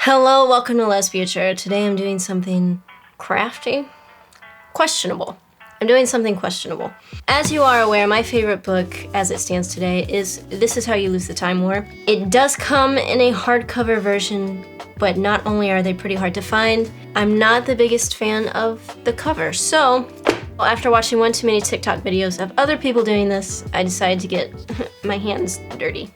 Hello, welcome to Lesfuture. Today I'm doing something crafty? Questionable. I'm doing something questionable. As you are aware, my favorite book, as it stands today, is This Is How You Lose the Time War. It does come in a hardcover version, but not only are they pretty hard to find, I'm not the biggest fan of the cover. So, after watching one too many TikTok videos of other people doing this, I decided to get my hands dirty.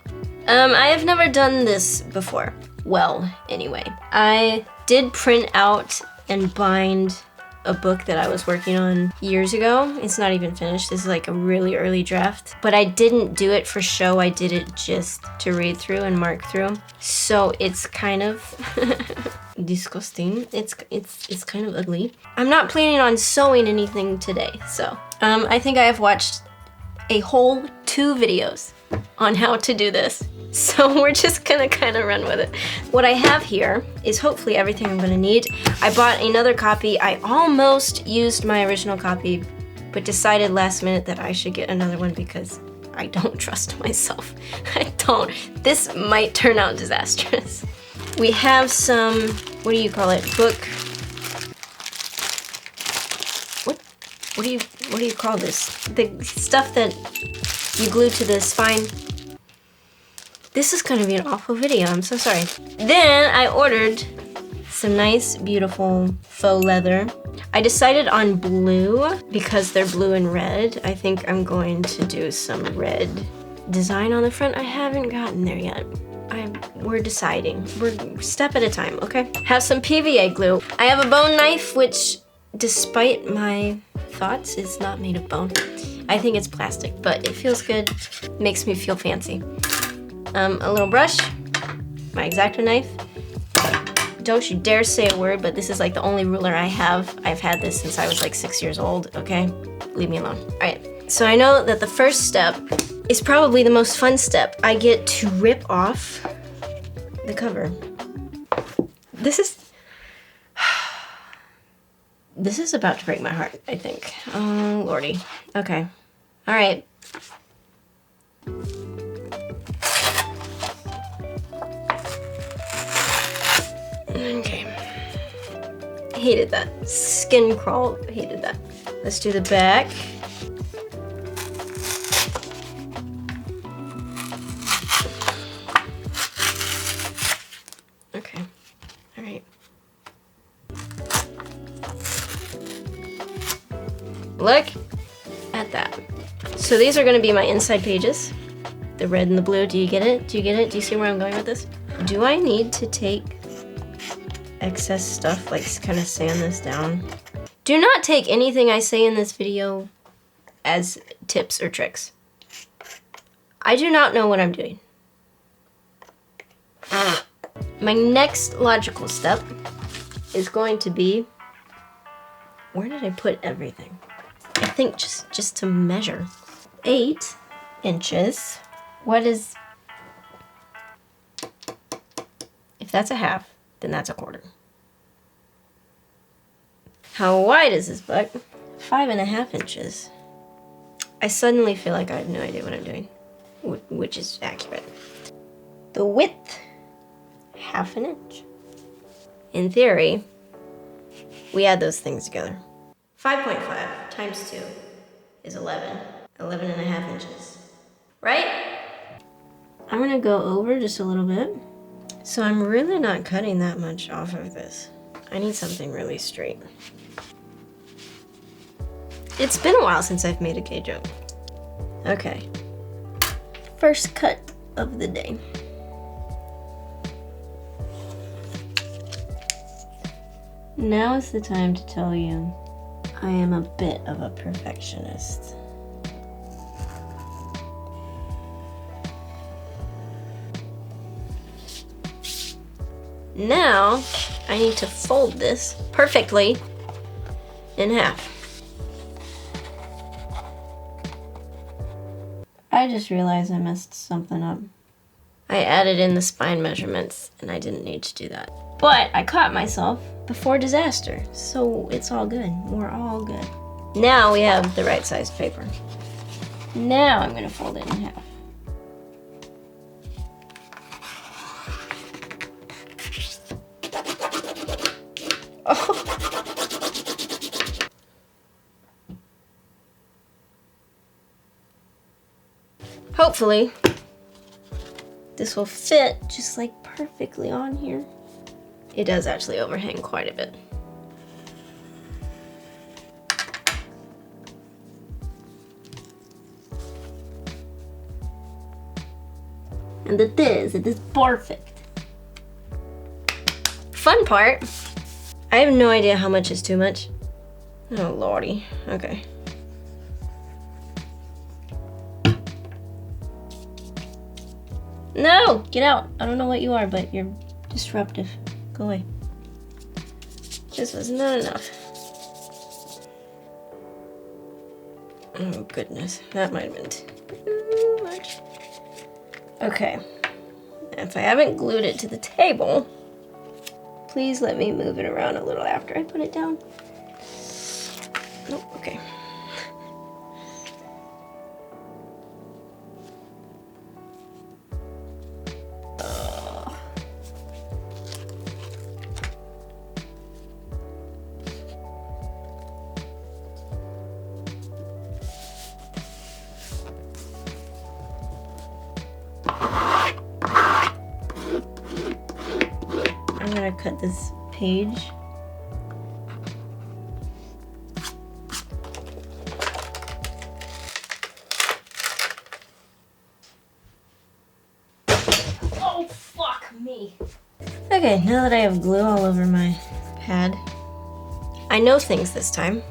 I have never done this before. Well, anyway, I did print out and bind a book that I was working on years ago. It's not even finished. This is like a really early draft, but I didn't do it for show. I did it just to read through and mark through. So it's kind of disgusting. It's kind of ugly. I'm not planning on sewing anything today, so I think I have watched a whole 2 videos on how to do this. So we're just gonna kind of run with it. What I have here is hopefully everything I'm gonna need. I bought another copy. I almost used my original copy, but decided last minute that I should get another one because I don't trust myself. I don't. This might turn out disastrous. We have some, what do you call it? Book. What do you call this? The stuff that you glue to the spine. This is gonna be an awful video, I'm so sorry. Then I ordered some nice, beautiful faux leather. I decided on blue because they're blue and red. I think I'm going to do some red design on the front. I haven't gotten there yet. We're deciding. We're step at a time, okay? Have some PVA glue. I have a bone knife, which despite my thoughts is not made of bone. I think it's plastic, but it feels good, makes me feel fancy. A little brush, my X-Acto knife. Don't you dare say a word, but this is like the only ruler I have. I've had this since I was like 6 years old, okay? Leave me alone. All right, so I know that the first step is probably the most fun step. I get to rip off the cover. This is about to break my heart, I think. Oh, Lordy. Okay, all right. Okay. Hated that. Skin crawl, hated that. Let's do the back. Okay, all right. Look at that. So these are gonna be my inside pages. The red and the blue, do you get it? Do you get it? Do you see where I'm going with this? Do I need to take excess stuff, like kind of sand this down? Do not take anything I say in this video as tips or tricks. I do not know what I'm doing. My next logical step is going to be, where did I put everything? I think just to measure. 8 inches. What is, if that's a half, then that's a quarter. How wide is this book? 5.5 inches. I suddenly feel like I have no idea what I'm doing, which is accurate. The width, 1/2 inch. In theory, we add those things together. 5.5 times 2 is 11. 11.5 inches, right? I'm gonna go over just a little bit. So I'm really not cutting that much off of this. I need something really straight. It's been a while since I've made a gay joke. Okay. First cut of the day. Now is the time to tell you I am a bit of a perfectionist. Now, I need to fold this perfectly in half. I just realized I messed something up. I added in the spine measurements, and I didn't need to do that. But I caught myself before disaster, so it's all good. We're all good. Now we have the right sized paper. Now I'm gonna fold it in half. Oh. Hopefully, this will fit just like perfectly on here. It does actually overhang quite a bit. And it is perfect. Fun part, I have no idea how much is too much. Oh lordy, okay. No, get out. I don't know what you are, but you're disruptive. Go away. This was not enough. Oh goodness, that might have been too much. Okay, if I haven't glued it to the table, please let me move it around a little after I put it down. Nope, okay. I'm gonna cut this page. Oh, fuck me. Okay, now that I have glue all over my pad, I know things this time.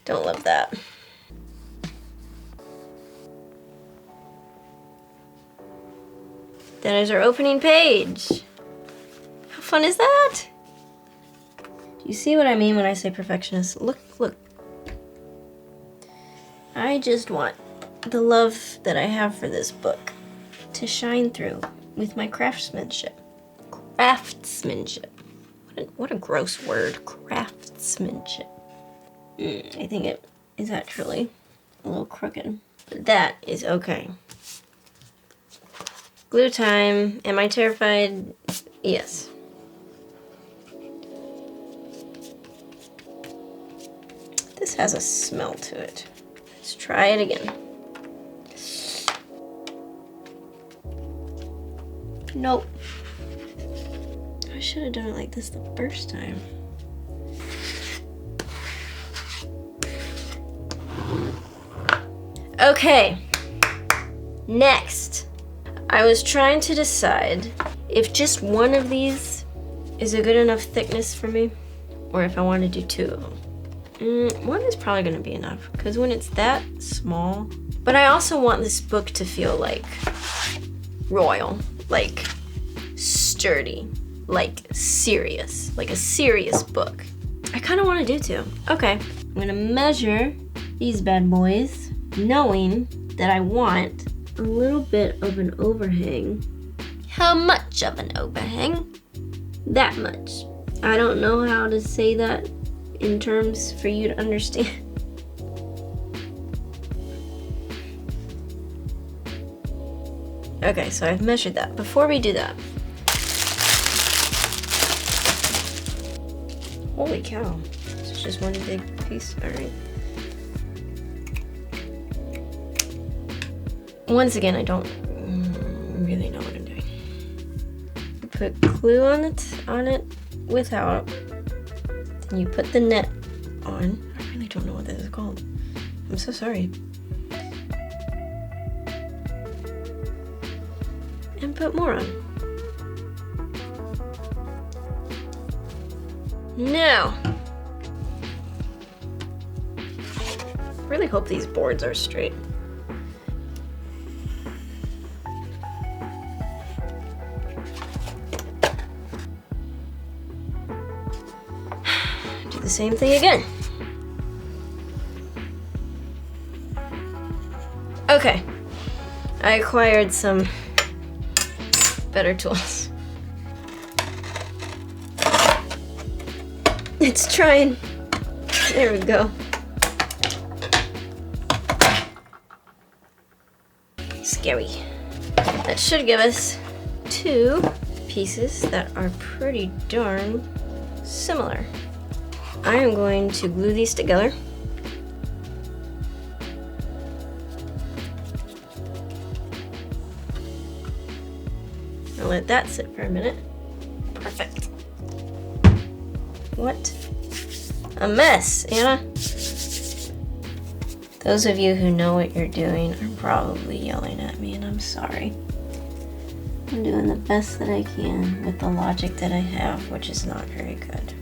Don't love that. That is our opening page. How fun is that? Do you see what I mean when I say perfectionist? Look, look. I just want the love that I have for this book to shine through with my craftsmanship. Craftsmanship. What a gross word, craftsmanship. I think it is actually a little crooked, but that is okay. Glue time. Am I terrified? Yes. This has a smell to it. Let's try it again. Nope. I should have done it like this the first time. Okay, next. I was trying to decide if just one of these is a good enough thickness for me, or if I want to do two of them. One is probably gonna be enough, because when it's that small, but I also want this book to feel like royal, like sturdy, like serious, like a serious book. I kind of want to do two. Okay, I'm gonna measure these bad boys, knowing that I want a little bit of an overhang. How much of an overhang? That much. I don't know how to say that in terms for you to understand. Okay, so I've measured that. Before we do that, holy cow, it's just one big piece, all right. Once again, I don't really know what I'm doing. You put glue on it without, then you put the net on. I really don't know what this is called. I'm so sorry. And put more on. Now, I really hope these boards are straight. Do the same thing again. Okay, I acquired some better tools. It's trying. There we go. Scary. That should give us 2 pieces that are pretty darn similar. I am going to glue these together. I'll let that sit for a minute. Perfect. What a mess, Anna. Those of you who know what you're doing are probably yelling at me, and I'm sorry. I'm doing the best that I can with the logic that I have, which is not very good.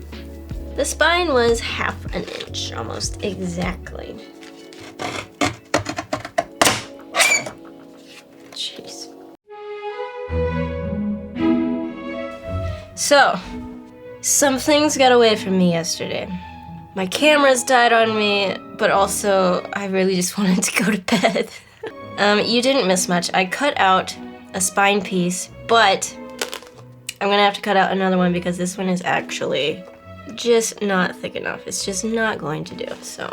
The spine was 1/2 inch, almost exactly. Jeez. So, some things got away from me yesterday. My cameras died on me, but also I really just wanted to go to bed. You didn't miss much. I cut out a spine piece, but I'm gonna have to cut out another one because this one is actually just not thick enough. It's just not going to do. So,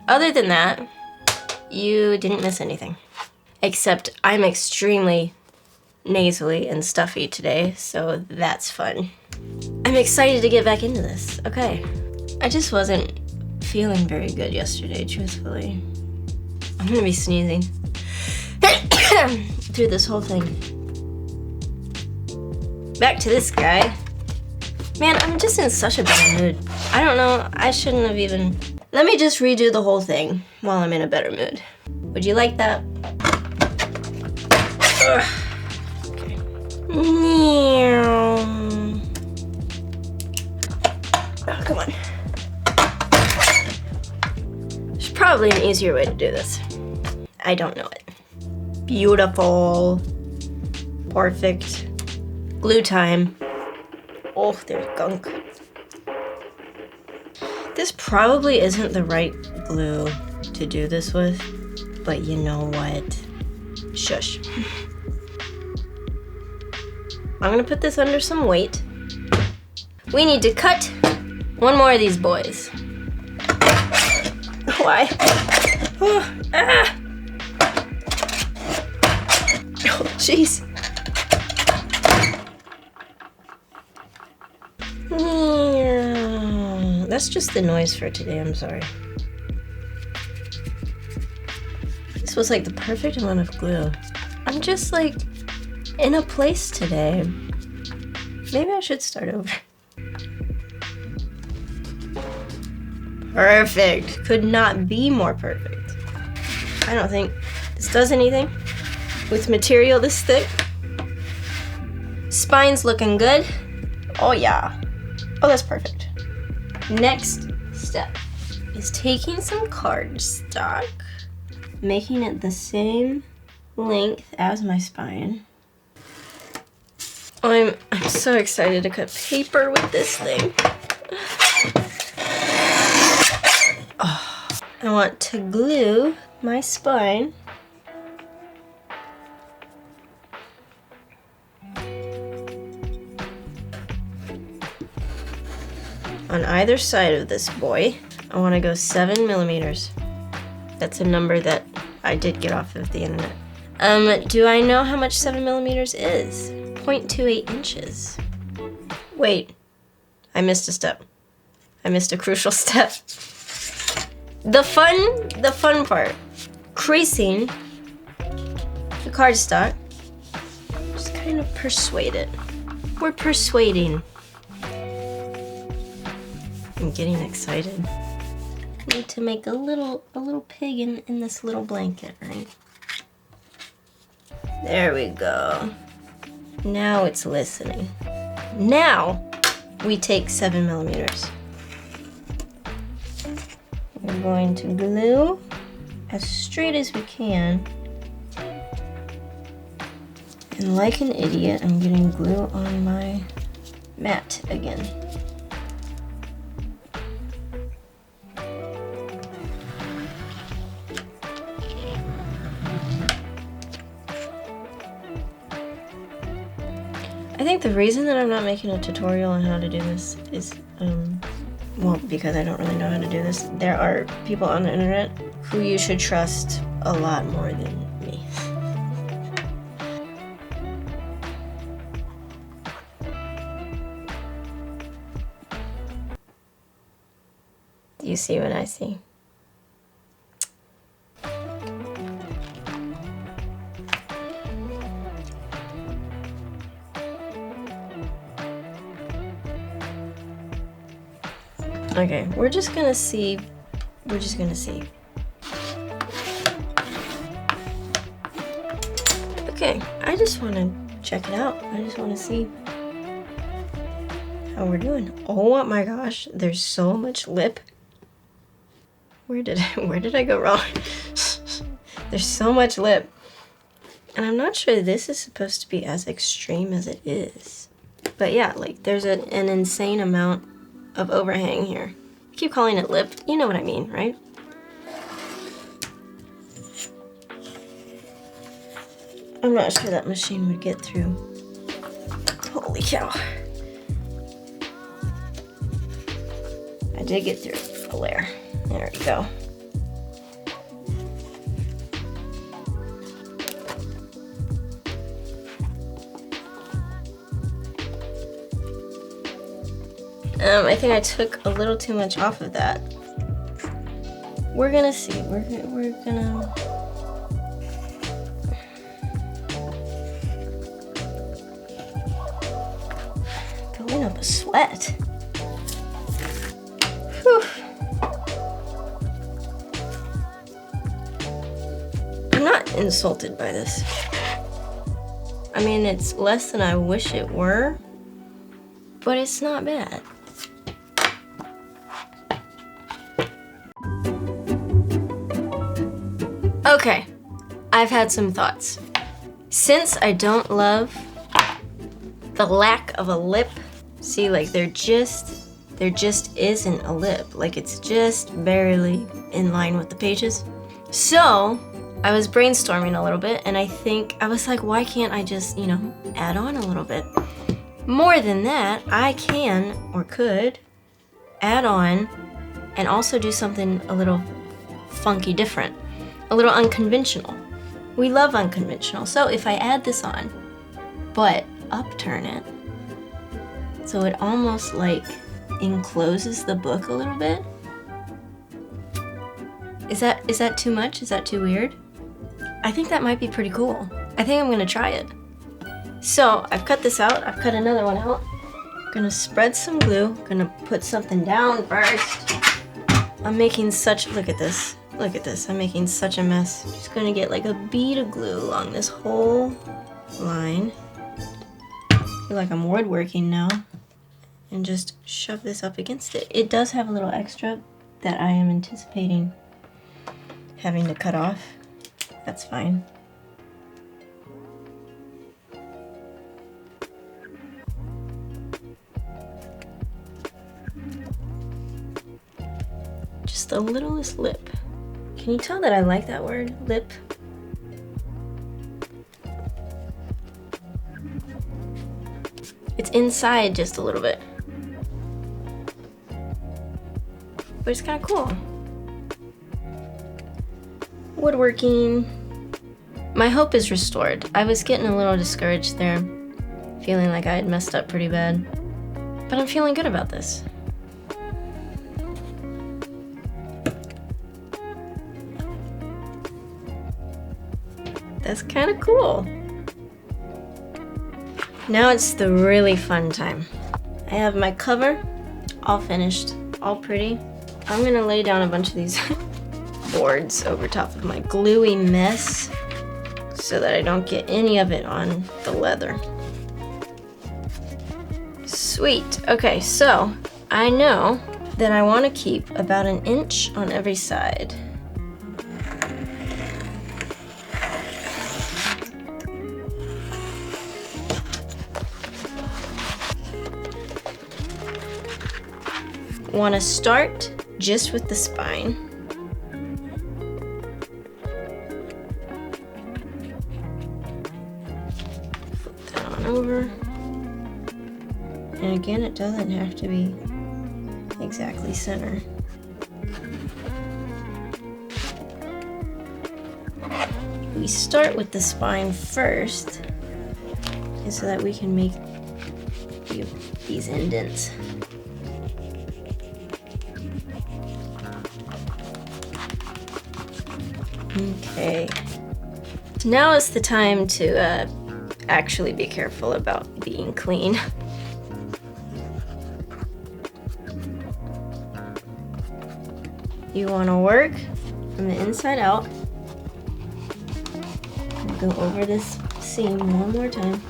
other than that, you didn't miss anything. Except I'm extremely nasally and stuffy today, so that's fun. I'm excited to get back into this. Okay. I just wasn't feeling very good yesterday, truthfully. I'm gonna be sneezing through this whole thing. Back to this guy. Man, I'm just in such a bad mood. I don't know, I shouldn't have even... Let me just redo the whole thing while I'm in a better mood. Would you like that? Ugh. Okay. Oh, come on. There's probably an easier way to do this. I don't know it. Beautiful. Perfect. Glue time. Oh, there's gunk. This probably isn't the right glue to do this with, but you know what? Shush. I'm gonna put this under some weight. We need to cut one more of these boys. Why? Oh, ah! Oh, jeez. Yeah, that's just the noise for today, I'm sorry. This was like the perfect amount of glue. I'm just like in a place today. Maybe I should start over. Perfect. Could not be more perfect. I don't think this does anything with material this thick. Spine's looking good. Oh yeah. Oh, that's perfect. Next step is taking some cardstock, making it the same length as my spine. I'm so excited to cut paper with this thing. Oh, I want to glue my spine on either side of this boy. I want to go 7 millimeters. That's a number that I did get off of the internet. Do I know how much 7 millimeters is? 0.28 inches. Wait, I missed a step. I missed a crucial step. The fun part. Creasing the cardstock. Just kind of persuade it. We're persuading. I'm getting excited. Need to make a little pig in this little blanket, right? There we go. Now it's listening. Now we take 7 millimeters. We're going to glue as straight as we can. And like an idiot, I'm getting glue on my mat again. I think the reason that I'm not making a tutorial on how to do this is, well, because I don't really know how to do this. There are people on the internet who you should trust a lot more than me. Do you see what I see? Okay, we're just gonna see. Okay, I just want to check it out. I just want to see how we're doing. Oh my gosh, there's so much lip. Where did I go wrong? There's so much lip. And I'm not sure this is supposed to be as extreme as it is. But yeah, like there's an insane amount of overhang here. I keep calling it lip. You know what I mean, right? I'm not sure that machine would get through. Holy cow. I did get through a layer. There we go. I think I took a little too much off of that. We're gonna see. We're gonna. Building up a sweat. Whew. I'm not insulted by this. I mean, it's less than I wish it were, but it's not bad. Okay, I've had some thoughts. Since I don't love the lack of a lip, see, like there just isn't a lip. Like it's just barely in line with the pages. So I was brainstorming a little bit and I think, I was like, why can't I just, you know, add on a little bit? More than that, I can, or could, add on and also do something a little funky different. A little unconventional. We love unconventional. So if I add this on, but upturn it, so it almost like encloses the book a little bit. Is that too much? Is that too weird? I think that might be pretty cool. I think I'm gonna try it. So I've cut this out. I've cut another one out. Gonna spread some glue. Gonna put something down first. I'm making such, look at this. Look at this, I'm making such a mess. Just gonna get like a bead of glue along this whole line. I feel like I'm woodworking now. And just shove this up against it. It does have a little extra that I am anticipating having to cut off. That's fine. Just the littlest lip. Can you tell that I like that word, lip? It's inside just a little bit. But it's kind of cool. Woodworking. My hope is restored. I was getting a little discouraged there, feeling like I had messed up pretty bad. But I'm feeling good about this. That's kind of cool. Now it's the really fun time. I have my cover all finished, all pretty. I'm gonna lay down a bunch of these boards over top of my gluey mess so that I don't get any of it on the leather. Sweet. Okay, so I know that I want to keep about 1 inch on every side. Want to start just with the spine. Flip that on over. And again, it doesn't have to be exactly center. We start with the spine first, so that we can make these indents. Okay. So now is the time to actually be careful about being clean. You want to work from the inside out. Go over this seam one more time.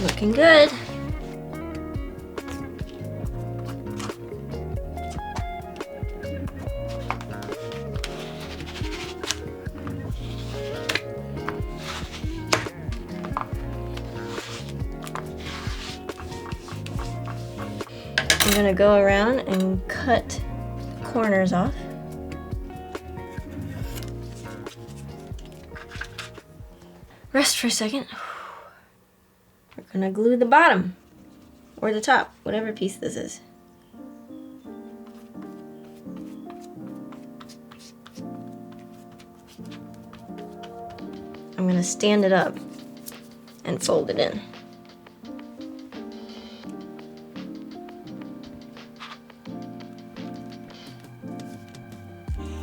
Looking good. I'm gonna go around and cut the corners off. Rest for a second. We're gonna glue the bottom, or the top, whatever piece this is. I'm gonna stand it up and fold it in.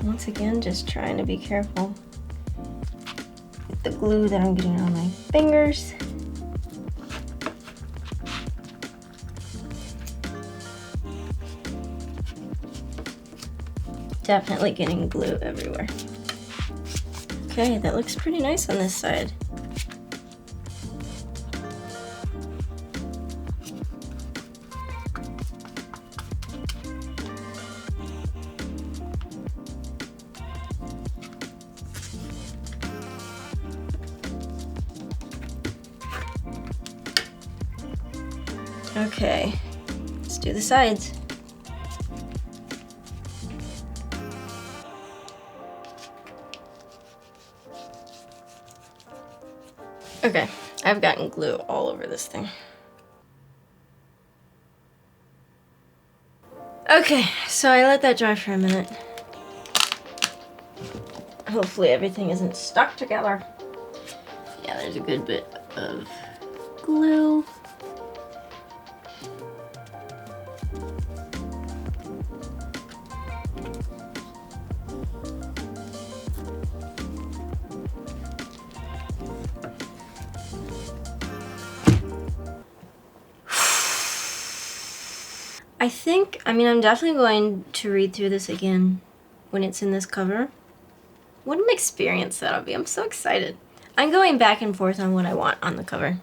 Once again, just trying to be careful with the glue that I'm getting on my fingers. Definitely getting glue everywhere. Okay, that looks pretty nice on this side. Okay, let's do the sides. Okay, I've gotten glue all over this thing. Okay, so I let that dry for a minute. Hopefully everything isn't stuck together. Yeah, there's a good bit of glue. I'm definitely going to read through this again when it's in this cover. What an experience that'll be. I'm so excited. I'm going back and forth on what I want on the cover.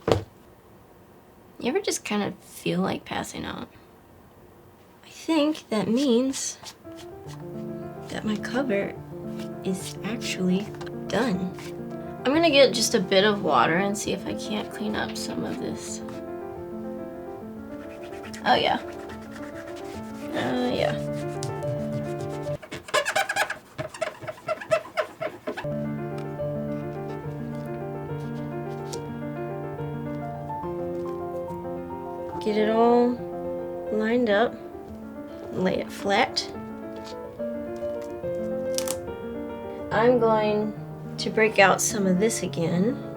You ever just kind of feel like passing out? I think that means that my cover is actually done. I'm gonna get just a bit of water and see if I can't clean up some of this. Oh yeah. Yeah. Get it all lined up, lay it flat. I'm going to break out some of this again.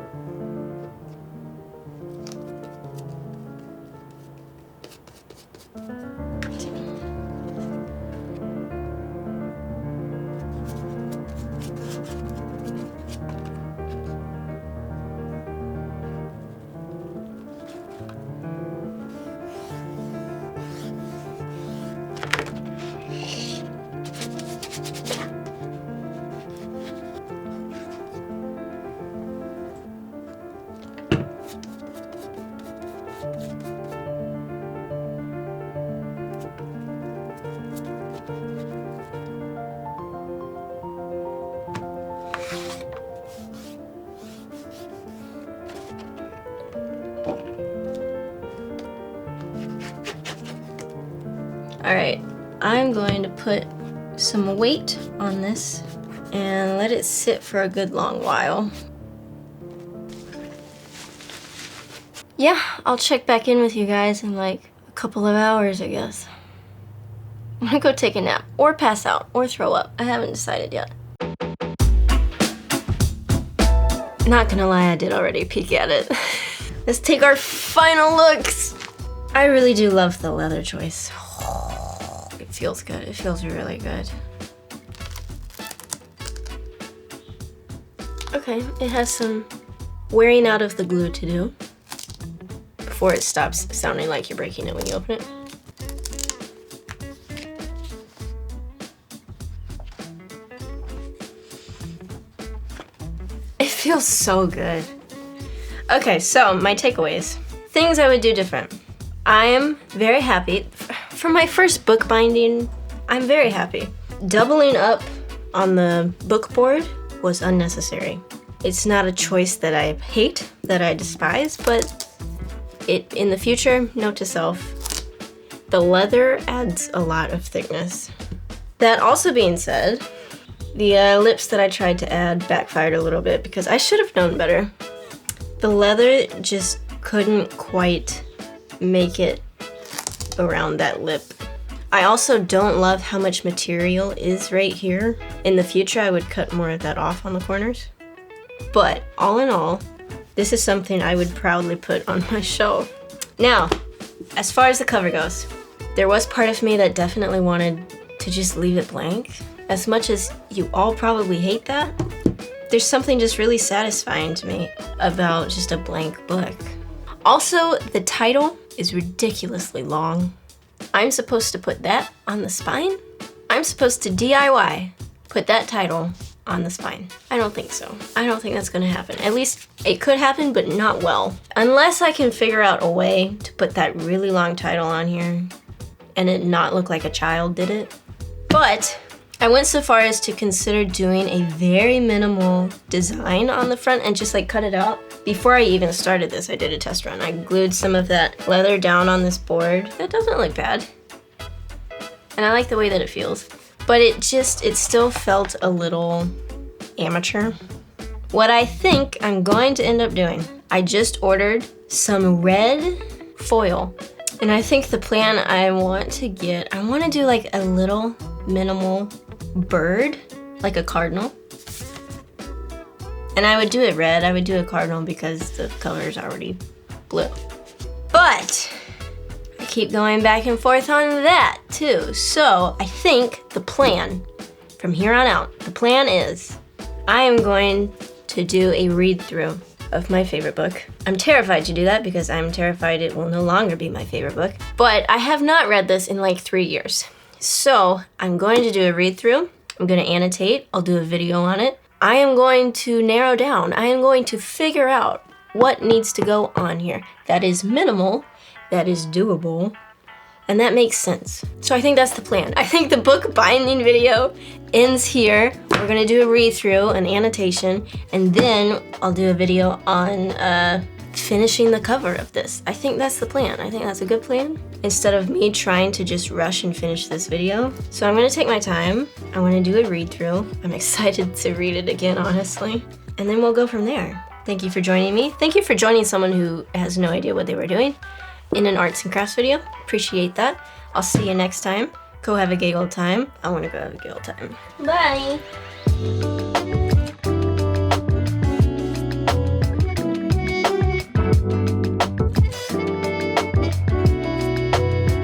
All right, I'm going to put some weight on this and let it sit for a good long while. Yeah, I'll check back in with you guys in like a couple of hours, I guess. I'm gonna go take a nap, or pass out, or throw up. I haven't decided yet. Not gonna lie, I did already peek at it. Let's take our final looks. I really do love the leather choice. It feels good, it feels really good. Okay, it has some wearing out of the glue to do before it stops sounding like you're breaking it when you open it. It feels so good. Okay, so my takeaways. Things I would do different. I am very happy. For my first book binding, I'm very happy. Doubling up on the book board was unnecessary. It's not a choice that I hate, that I despise, but in the future, note to self, the leather adds a lot of thickness. That also being said, the lips that I tried to add backfired a little bit because I should have known better. The leather just couldn't quite make it around that lip. I also don't love how much material is right here. In the future, I would cut more of that off on the corners. But all in all, this is something I would proudly put on my shelf. Now, as far as the cover goes, there was part of me that definitely wanted to just leave it blank. As much as you all probably hate that, there's something just really satisfying to me about just a blank book. Also, the title is ridiculously long. I'm supposed to put that on the spine? I'm supposed to DIY put that title on the spine. I don't think so. I don't think that's gonna happen. At least it could happen, but not well. Unless I can figure out a way to put that really long title on here and it not look like a child did it. But I went so far as to consider doing a very minimal design on the front and just like cut it out. Before I even started this, I did a test run. I glued some of that leather down on this board. That doesn't look bad. And I like the way that it feels. But it still felt a little amateur. What I think I'm going to end up doing, I just ordered some red foil. And I think the plan I want to do like a little minimal bird, like a cardinal. And I would do it red, I would do a cardinal because the color is already blue. But I keep going back and forth on that too. So I think the plan from here on out, the plan is I am going to do a read through of my favorite book. I'm terrified to do that because I'm terrified it will no longer be my favorite book. But I have not read this in like 3 years. So I'm going to do a read through. I'm going to annotate. I'll do a video on it. I am going to narrow down. I am going to figure out what needs to go on here. That is minimal, that is doable, and that makes sense. So I think that's the plan. I think the book binding video ends here. We're gonna do a read through, an annotation, and then I'll do a video on finishing the cover of this. I think that's the plan. I think that's a good plan. Instead of me trying to just rush and finish this video. So I'm gonna take my time. I wanna do a read through. I'm excited to read it again, honestly. And then we'll go from there. Thank you for joining me. Thank you for joining someone who has no idea what they were doing in an arts and crafts video. Appreciate that. I'll see you next time. Go have a giggle time. I wanna go have a giggle time. Bye.